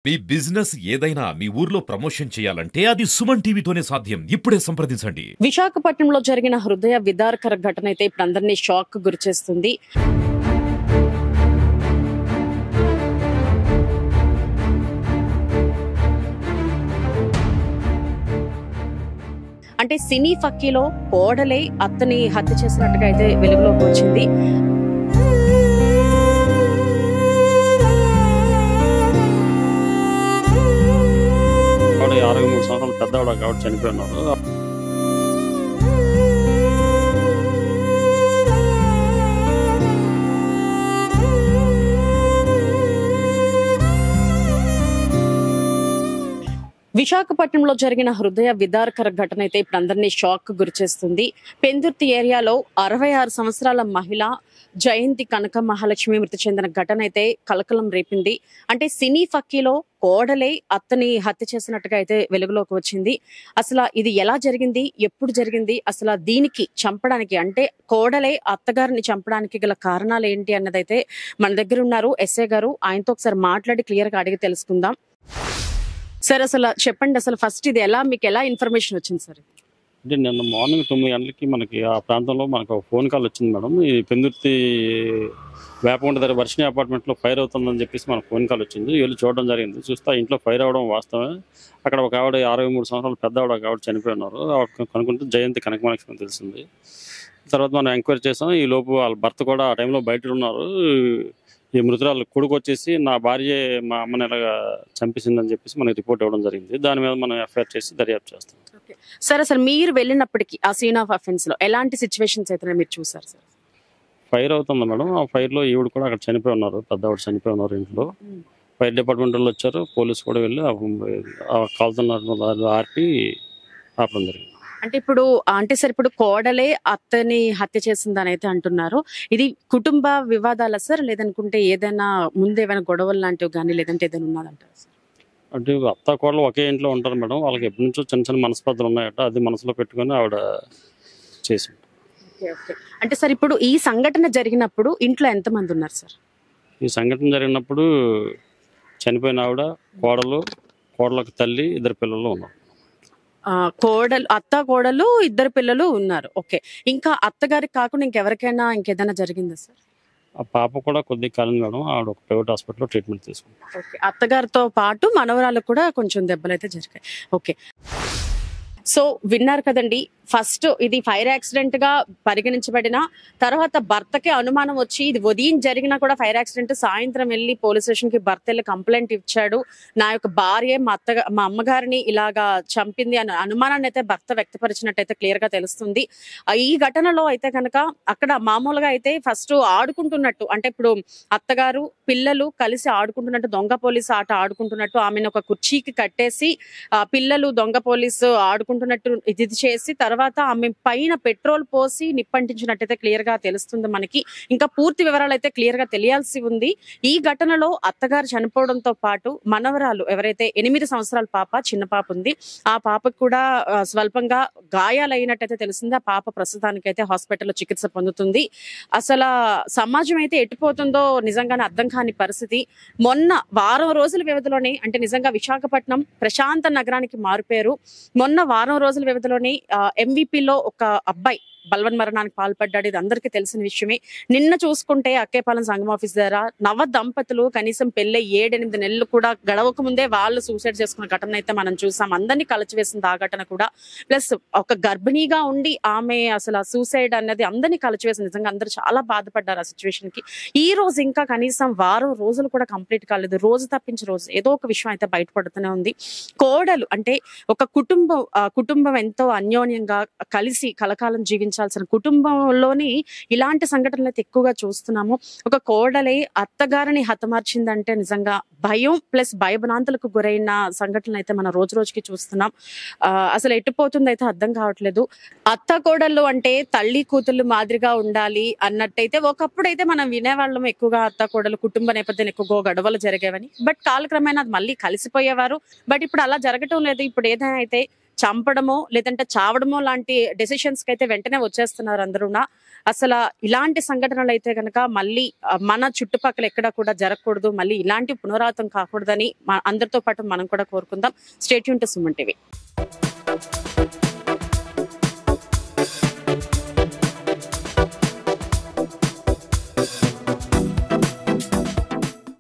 మీ business ఏదైనా మీ ఊర్లో promotion చేయాలంటే అది సుమన్ టీవీతోనే సాధ్యం. ఇప్పుడే సంప్రదించండి. విశాఖపట్నంలో జరిగిన హృదయ విదారకర ఘటన అయితే ఇప్పుడు అందరినీ షాక్ గురిచేస్తుంది. అంటే సినీ ఫక్కీలో కోడలే అత్తని హత్య చేసినట్టుగా అయితే వెలుగులోకి వచ్చింది. ఆవిడ 63 సంవత్సరాలు పెద్దవాడు కాబట్టి చనిపోయినారు. విశాఖపట్నంలో జరిగిన హృదయ విదారకర ఘటన అయితే ఇప్పుడు అందరినీ షాక్ గురిచేస్తుంది. పెందుర్తి ఏరియాలో 66 సంవత్సరాల మహిళ జయంతి కనక మహాలక్ష్మి మృతి చెందిన ఘటన అయితే కలకలం రేపింది. అంటే సినీ ఫక్కీలో కోడలే అత్తని హత్య చేసినట్టుగా అయితే వెలుగులోకి వచ్చింది. అసలు ఇది ఎలా జరిగింది, ఎప్పుడు జరిగింది, అసలు దీనికి చంపడానికి అంటే కోడలే అత్తగారిని చంపడానికి గల కారణాలు ఏంటి అన్నదైతే మన దగ్గర ఉన్నారు ఎస్ఐ గారు. ఆయనతో ఒకసారి మాట్లాడి క్లియర్ గా అడిగి తెలుసుకుందాం. సార్ అసలు చెప్పండి, అసలు ఫస్ట్ ఇది మీకు ఎలా ఇన్ఫర్మేషన్ వచ్చింది సార్? అంటే నిన్న మార్నింగ్ 9 గంటలకి మనకి ఆ ప్రాంతంలో మనకు ఒక ఫోన్ కాల్ వచ్చింది మేడం. ఈ పెందుర్తి వేపగుంట దగ్గర వర్షిణి అపార్ట్మెంట్లో ఫైర్ అవుతుందని చెప్పేసి మనకు ఫోన్ కాల్ వచ్చింది. వెళ్ళి చూడడం జరిగింది. చూస్తే ఇంట్లో ఫైర్ అవడం వాస్తవమే. అక్కడ ఒక ఆవిడ 63 సంవత్సరాలు పెద్దవాడు ఒక ఆవిడ చనిపోయి ఉన్నారు. కనుక్కుంటే జయంతి కనకమలక్ష్మి తెలిసింది. తర్వాత మనం ఎంక్వైరీ చేసాం. ఈ లోపు వాళ్ళ భర్త కూడా ఆ టైంలో బయట ఉన్నారు. ఈ మృతురాలు కొడుకు వచ్చేసి నా భార్య మా అమ్మని ఎలాగా చంపేసిందని చెప్పేసి మనకి రిపోర్ట్ ఇవ్వడం జరిగింది. దాని మీద మనం ఎఫ్ఐఆర్ చేసి దర్యాప్తు చేస్తాం. సార్ అసలు మీరు వెళ్ళినప్పటికీ ఆ సీన్ ఆఫ్ అఫెన్స్ లో ఎలాంటి సిచ్యువేషన్స్ అయితే మీరు చూసారు సార్? ఫైర్ అవుతుంది మేడం. ఆ ఫైర్ లో ఈవిడ కూడా అక్కడ చనిపోయి ఉన్నారు. పెద్దవాడు చనిపోయి ఉన్నారు ఇంట్లో. ఫైర్ డిపార్ట్మెంట్ వాళ్ళు వచ్చారు. పోలీసు కూడా వెళ్ళి కాలుతున్నారు ఆర్పి ఆపడం జరిగింది. అంటే ఇప్పుడు కోడలే అత్తని హత్య చేసిందని అయితే అంటున్నారు. ఇది కుటుంబ వివాదాల సార్, లేదనుకుంటే ఏదైనా ముందు ఏమైనా గొడవలు లాంటివి కానీ లేదంటే ఏదైనా ఉన్నదంటారు సార్? అంటే అత్త కోడలు ఒకే ఇంట్లో ఉంటారు మేడం. వాళ్ళకి ఎప్పటి నుంచో చిన్న చిన్న మనస్పర్ధలు ఉన్నాయట. అది మనసులో పెట్టుకుని ఆవిడ చేసింది. అంటే సార్ ఇప్పుడు ఈ సంఘటన జరిగినప్పుడు ఇంట్లో ఎంతమంది ఉన్నారు సార్? ఈ సంఘటన జరిగినప్పుడు చనిపోయిన ఆవిడ, కోడలకు తల్లి, 2 పిల్లలు ఉన్నారు. అత్త కోడలు 2 పిల్లలు ఉన్నారు. ఓకే, ఇంకా అత్తగారికి కాకుండా ఇంకెవరికైనా ఇంకేదైనా జరిగిందా సార్? ఆ పాప కూడా కొద్దిగా కాలింది మేడం. ఆవిడ ఒక ప్రైవేట్ హాస్పిటల్లో ట్రీట్మెంట్ తీసుకుంటాం. ఓకే, అత్తగారితో పాటు మనవరాలకు కూడా కొంచెం దెబ్బలు అయితే జరిగాయి. ఓకే, సో విన్నారు కదండి. ఫస్ట్ ఇది ఫైర్ యాక్సిడెంట్ గా పరిగణించబడిన తర్వాత భర్తకి అనుమానం వచ్చి ఇది ఉదయం జరిగినా కూడా ఫైర్ యాక్సిడెంట్, సాయంత్రం వెళ్ళి పోలీస్ స్టేషన్ కి భర్త వెళ్ళి కంప్లైంట్ ఇచ్చాడు. నా యొక్క భార్య మా అమ్మగారిని ఇలాగా చంపింది అన్న అనుమానాన్ని అయితే భర్త వ్యక్తపరిచినట్టయితే క్లియర్ గా తెలుస్తుంది. ఈ ఘటనలో అయితే కనుక అక్కడ మామూలుగా అయితే ఫస్ట్ ఆడుకుంటున్నట్టు, అంటే ఇప్పుడు అత్తగారు పిల్లలు కలిసి ఆడుకుంటున్నట్టు, దొంగ పోలీసు ఆట ఆడుకుంటున్నట్టు ఆమెను ఒక కుర్చీకి కట్టేసి పిల్లలు దొంగ పోలీసు ఆడుకుంటున్నట్టు ఇది చేసి తర్వాత ఆమె పైన పెట్రోల్ పోసి నిప్పంటించినట్టయితే క్లియర్ గా తెలుస్తుంది మనకి. ఇంకా పూర్తి వివరాలు అయితే క్లియర్ గా తెలియాల్సి ఉంది. ఈ ఘటనలో అత్తగారు చనిపోవడంతో పాటు మనవరాలు ఎవరైతే 8 సంవత్సరాల పాప, చిన్న పాప ఉంది, ఆ పాపకు కూడా స్వల్పంగా గాయాలైనట్టయితే తెలిసింది. ఆ పాప ప్రస్తుతానికైతే హాస్పిటల్లో చికిత్స పొందుతుంది. అసలు సమాజం అయితే ఎట్టిపోతుందో నిజంగానే అర్థం కాని పరిస్థితి. మొన్న వారం రోజుల వ్యవధిలోనే, అంటే నిజంగా విశాఖపట్నం ప్రశాంత నగరానికి మారిపోయారు. మొన్న వారం రోజుల వ్యవధిలోనే MVP లో ఒక అబ్బాయి బలవన్మరణానికి పాల్పడ్డాడు. ఇది అందరికీ తెలిసిన విషయమే. నిన్న చూసుకుంటే అక్కేపాలెం సంఘం ఆఫీస్ ద్వారా నవ దంపతులు కనీసం పెళ్ళై 7-8 నెలలు కూడా గడవక ముందే వాళ్ళు సూసైడ్ చేసుకున్న ఘటన అయితే మనం చూసాం. అందరినీ కలిచివేసింది ఆ ఘటన కూడా. ప్లస్ ఒక గర్భిణీగా ఉండి ఆమె అసలు సూసైడ్ అన్నది అందరినీ కలిచివేసింది. నిజంగా అందరూ చాలా బాధపడ్డారు ఆ సిచ్యువేషన్ కి. ఈ రోజు ఇంకా కనీసం వారం రోజులు కూడా కంప్లీట్ కాలేదు. రోజు తప్పించి రోజు ఏదో ఒక విషయం అయితే బయటపడుతూనే ఉంది. కోడలు అంటే ఒక కుటుంబం ఎంతో అన్యోన్యంగా కలిసి కలకాలం జీవించాల్సిన కుటుంబంలోని ఇలాంటి సంఘటనలు అయితే ఎక్కువగా చూస్తున్నాము. ఒక కోడలే అత్తగారిని హతమార్చిందంటే నిజంగా భయం ప్లస్ భయభ్రాంతులకు గురైన సంఘటనలు అయితే మనం రోజు రోజుకి చూస్తున్నాం. అసలు ఎట్టుపోతుంది అయితే అర్థం కావట్లేదు. అత్త కోడళ్ళు అంటే తల్లి కూతుళ్ళు మాదిరిగా ఉండాలి అన్నట్టయితే ఒకప్పుడైతే మనం వినేవాళ్ళం ఎక్కువగా. అత్త కోడలు కుటుంబ నేపథ్యం ఎక్కువగా గొడవలు జరిగేవని. బట్ కాలక్రమేణా అది మళ్ళీ కలిసిపోయేవారు. బట్ ఇప్పుడు అలా జరగటం లేదు. ఇప్పుడు ఏదైనా అయితే చంపడమో లేదంటే చావడమో లాంటి డెసిషన్స్ కి అయితే వెంటనే వచ్చేస్తున్నారు అందరూనా. అసలు ఇలాంటి సంఘటనలు అయితే గనక మళ్ళీ మన చుట్టుపక్కల ఎక్కడ కూడా జరగకూడదు, మళ్ళీ ఇలాంటి పునరావృతం కాకూడదని అందరితో పాటు మనం కూడా కోరుకుందాం. Stay tune to Suman TV.